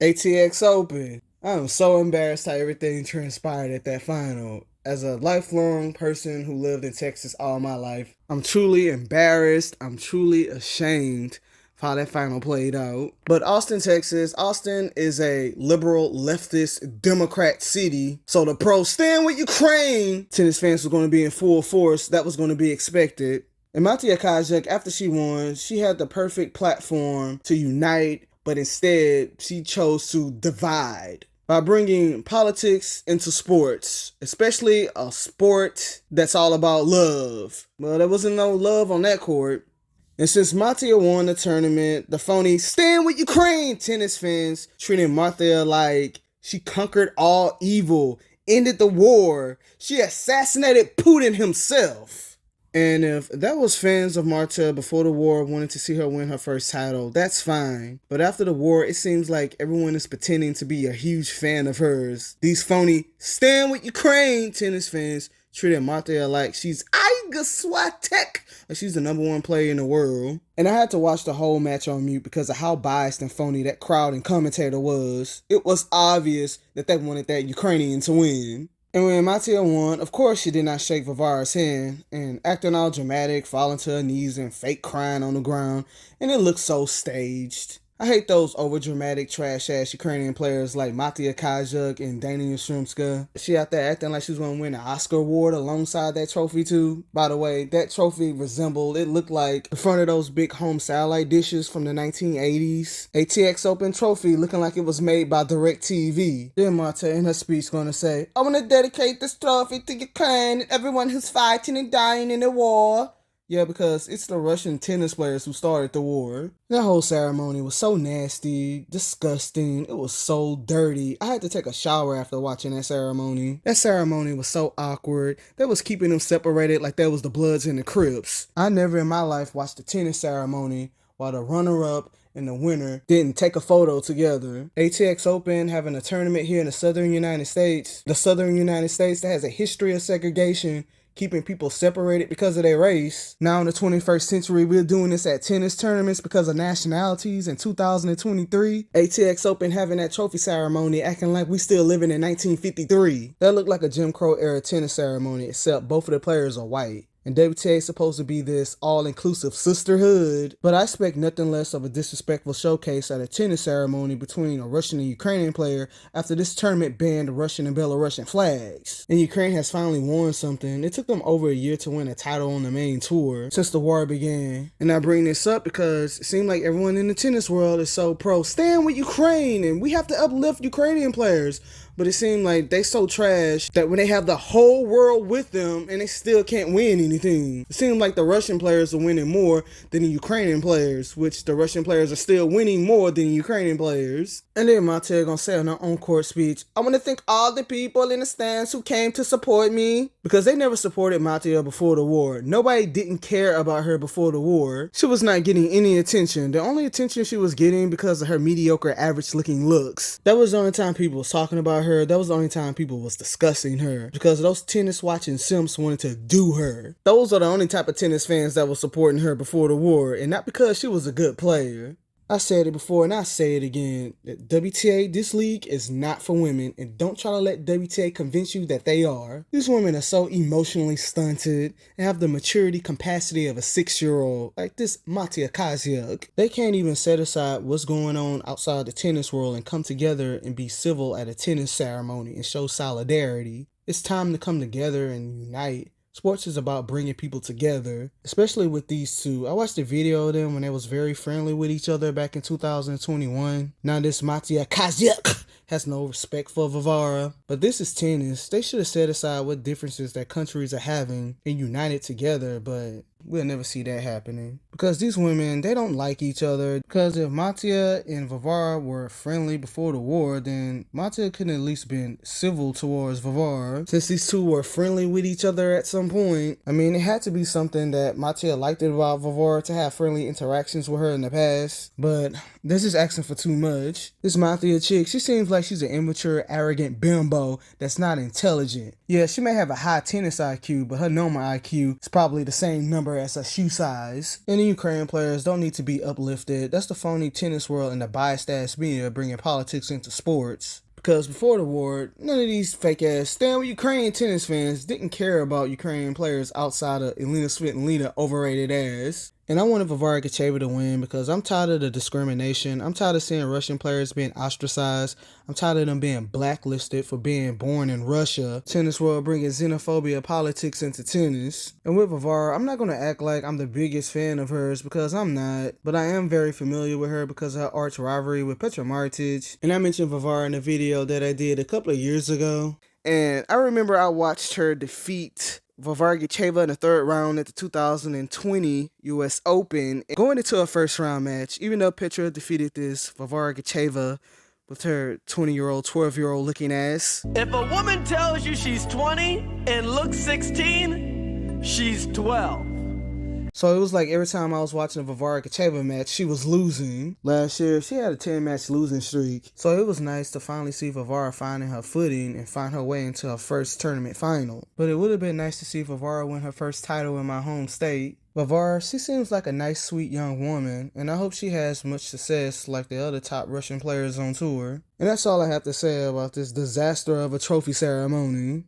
ATX Open. I'm so embarrassed how everything transpired at that final. As a lifelong person who lived in Texas all my life, I'm truly embarrassed. I'm truly ashamed of how that final played out. But Austin, Texas, Austin is a liberal, leftist, Democrat city. So the pro stand with Ukraine tennis fans were going to be in full force. That was going to be expected. And marta, after she won, she had the perfect platform to unite, but instead she chose to divide by bringing politics into sports, especially a sport that's all about love. Well, there wasn't no love on that court. And since marta won the tournament, the phony Stand with Ukraine tennis fans treated marta like she conquered all evil, ended the war. She assassinated Putin himself. And if that was fans of marta before the war wanted to see her win her first title, that's fine. But after the war, it seems like everyone is pretending to be a huge fan of hers. These phony Stand with Ukraine tennis fans treated marta like she's Iga Swiatek, like she's the #1 player in the world. And I had to watch the whole match on mute because of how biased and phony that crowd and commentator was. It was obvious that they wanted that Ukrainian to win. And when marta won, of course she did not shake Varavara's hand, and acting all dramatic, falling to her knees and fake crying on the ground, and it looked so staged. I hate those over-dramatic, trash-ass Ukrainian players like marta and Dana Yastrzemska. She out there acting like she was going to win an Oscar award alongside that trophy too. By the way, that trophy it looked like the front of those big home satellite dishes from the 1980s. ATX Open trophy looking like it was made by DirecTV. Then marta in her speech going to say, "I want to dedicate this trophy to Ukraine and everyone who's fighting and dying in the war." Yeah, because it's the Russian tennis players who started the war. That whole ceremony was so nasty, disgusting, it was so dirty. I had to take a shower after watching that ceremony. That ceremony was so awkward. They was keeping them separated like that was the BLOODS and the CRIPS. I never in my life watched a tennis ceremony while the runner-up and the winner didn't take a photo together. ATX Open having a tournament here in the southern United States. The southern United States that has a history of segregation, keeping people separated because of their race. Now in the 21st century, we're doing this at tennis tournaments because of nationalities in 2023. ATX Open having that trophy ceremony acting like we still living in 1953. That looked like a Jim Crow era tennis ceremony, except both of the players are white. And WTA is supposed to be this all-inclusive sisterhood, but I expect nothing less of a disrespectful showcase at a tennis ceremony between a Russian and Ukrainian player after this tournament banned Russian and Belarusian flags. And Ukraine has finally won something. It took them over a year to win a title on the main tour since the war began. And I bring this up because it seems like everyone in the tennis world is so pro Stand with Ukraine and we have to uplift Ukrainian players. But it seemed like they so trash that when they have the whole world with them and they still can't win anything. It seemed like the Russian players are winning more than the Ukrainian players, which the Russian players are still winning more than the Ukrainian players. And then marta gonna say on her on-court speech, "I want to thank all the people in the stands who came to support me." Because they never supported marta before the war. Nobody didn't care about her before the war. She was not getting any attention. The only attention she was getting because of her mediocre, average-looking looks. That was the only time people was talking about her. That was the only time people was discussing her, because those tennis watching simps wanted to do her. Those are the only type of tennis fans that was supporting her before the war, and not because she was a good player. I said it before and I say it again. That WTA, this league is not for women, and don't try to let WTA convince you that they are. These women are so emotionally stunted and have the maturity capacity of a 6-year-old, like this marta. They can't even set aside what's going on outside the tennis world and come together and be civil at a tennis ceremony and show solidarity. It's time to come together and unite. Sports is about bringing people together, especially with these two. I watched a video of them when they was very friendly with each other back in 2021. Now this marta has no respect for Varavara. But this is tennis. They should have set aside what differences that countries are having and united together, but we'll never see that happening. Because these women, they don't like each other. Because if marta and Varavara were friendly before the war, then marta could at least been civil towards Varavara. Since these two were friendly with each other at some point, I mean, it had to be something that marta liked about Varavara to have friendly interactions with her in the past. But this is asking for too much. This marta chick, she seems like she's an immature, arrogant bimbo that's not intelligent. Yeah, she may have a high tennis IQ, but her normal IQ is probably the same number as her shoe size. And the and Ukrainian players don't need to be uplifted. That's the phony tennis world and the biased ass media bringing politics into sports. Because before the war, none of these fake ass stand Ukrainian tennis fans didn't care about Ukrainian players outside of Elena Svitolina overrated ass. And I wanted Varavara Gracheva to win because I'm tired of the discrimination. I'm tired of seeing Russian players being ostracized. I'm tired of them being blacklisted for being born in Russia. Tennis world bringing xenophobia politics into tennis. And with Varavara, I'm not going to act like I'm the biggest fan of hers because I'm not. But I am very familiar with her because of her arch rivalry with Petra Martic. And I mentioned Varavara in a video that I did a couple of years ago. And I remember I watched her defeat Varavara Gracheva in the third round at the 2020 US Open. Going into a first round match, even though Petra defeated this Varavara Gracheva with her 20-year-old, 12-year-old looking ass. If a woman tells you she's 20 and looks 16, she's 12. So it was like every time I was watching a Varavara Gracheva match, she was losing. Last year, she had a 10-match losing streak. So it was nice to finally see Varavara finding her footing and find her way into her first tournament final. But it would have been nice to see Varavara win her first title in my home state. Varavara, she seems like a nice, sweet young woman, and I hope she has much success like the other top Russian players on tour. And that's all I have to say about this disaster of a trophy ceremony.